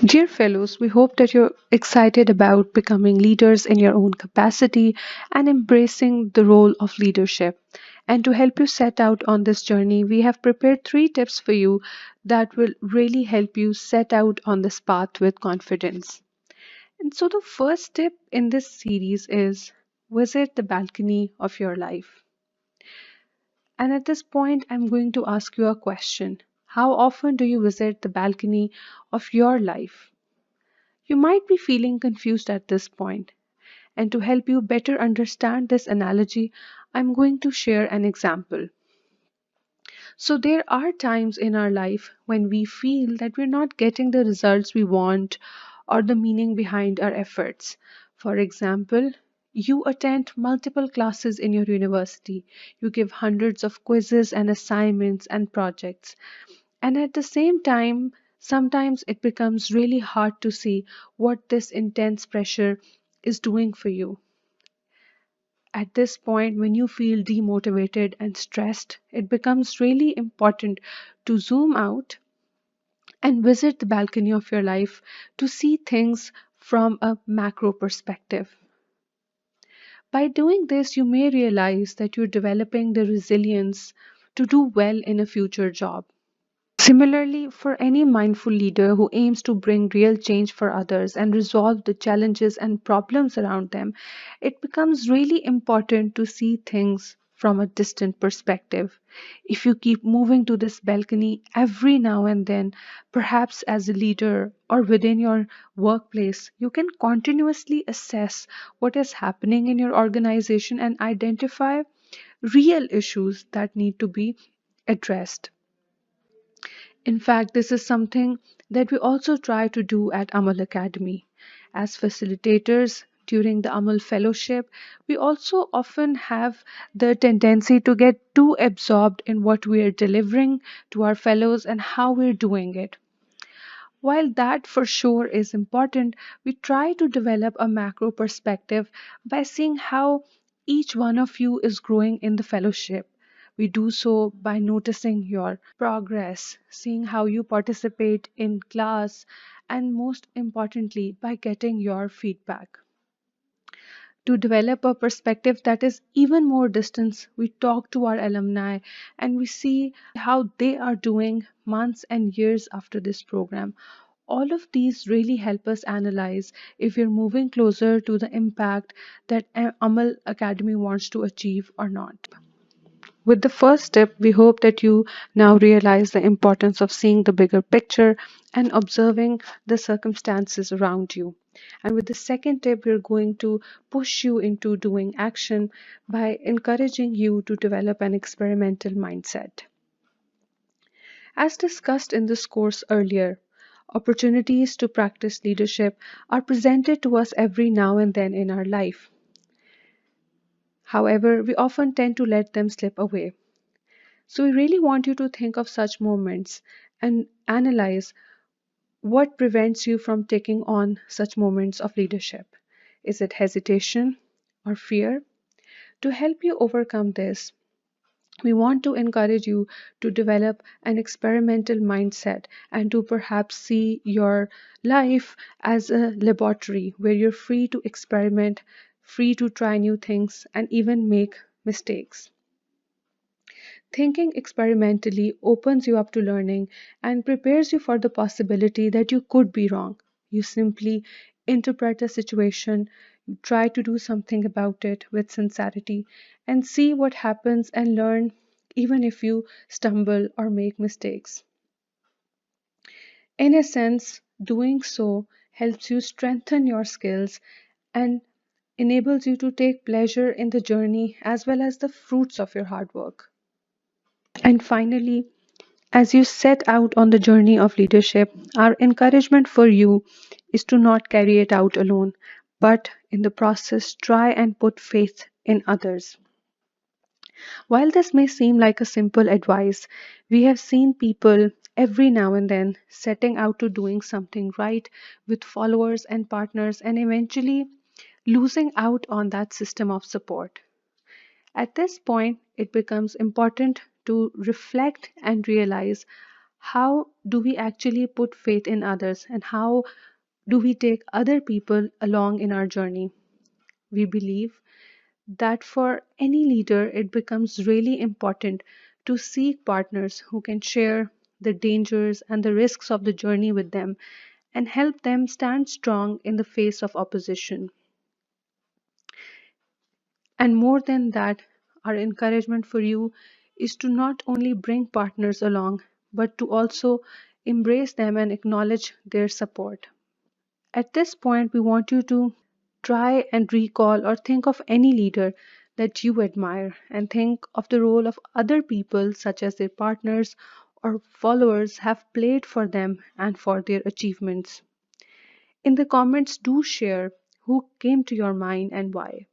Dear fellows, we hope that you're excited about becoming leaders in your own capacity and embracing the role of leadership. And to help you set out on this journey, we have prepared three tips for you that will really help you set out on this path with confidence. And so, the first tip in this series is visit the balcony of your life. And at this point, I'm going to ask you a question. How often do you visit the balcony of your life? You might be feeling confused at this point, and to help you better understand this analogy, I'm going to share an example. So, there are times in our life when we feel that we're not getting the results we want or the meaning behind our efforts. For example, you attend multiple classes in your university, you give hundreds of quizzes and assignments and projects, and at the same time, sometimes it becomes really hard to see what this intense pressure is doing for you. At this point, when you feel demotivated and stressed, it becomes really important to zoom out and visit the balcony of your life to see things from a macro perspective. By doing this, you may realize that you're developing the resilience to do well in a future job. Similarly, for any mindful leader who aims to bring real change for others and resolve the challenges and problems around them, it becomes really important to see things from a distant perspective. If you keep moving to this balcony every now and then, perhaps as a leader or within your workplace, you can continuously assess what is happening in your organization and identify real issues that need to be addressed. In fact, this is something that we also try to do at Amal Academy. As facilitators during the Amal Fellowship, we also often have the tendency to get too absorbed in what we are delivering to our fellows and how we're doing it. While that for sure is important, we try to develop a macro perspective by seeing how each one of you is growing in the fellowship. We do so by noticing your progress, seeing how you participate in class, and most importantly, by getting your feedback. To develop a perspective that is even more distant, we talk to our alumni and we see how they are doing months and years after this program. All of these really help us analyze if we're moving closer to the impact that Amal Academy wants to achieve or not. With the first step, we hope that you now realize the importance of seeing the bigger picture and observing the circumstances around you. And with the second tip, we're going to push you into doing action by encouraging you to develop an experimental mindset. As discussed in this course earlier, opportunities to practice leadership are presented to us every now and then in our life. However, we often tend to let them slip away. So, we really want you to think of such moments and analyze what prevents you from taking on such moments of leadership. Is it hesitation or fear? To help you overcome this, we want to encourage you to develop an experimental mindset and to perhaps see your life as a laboratory where you're free to experiment, free to try new things, and even make mistakes. Thinking experimentally opens you up to learning and prepares you for the possibility that you could be wrong. You simply interpret a situation, you try to do something about it with sincerity, and see what happens and learn even if you stumble or make mistakes. In a sense, doing so helps you strengthen your skills and enables you to take pleasure in the journey as well as the fruits of your hard work. And finally, as you set out on the journey of leadership, our encouragement for you is to not carry it out alone, but in the process, try and put faith in others. While this may seem like a simple advice, we have seen people every now and then setting out to doing something right with followers and partners and eventually losing out on that system of support. At this point, it becomes important to reflect and realize how do we actually put faith in others and how do we take other people along in our journey? We believe that for any leader, it becomes really important to seek partners who can share the dangers and the risks of the journey with them and help them stand strong in the face of opposition. And more than that, our encouragement for you is to not only bring partners along, but to also embrace them and acknowledge their support. At this point, we want you to try and recall or think of any leader that you admire and think of the role of other people, such as their partners or followers, have played for them and for their achievements. In the comments, do share who came to your mind and why.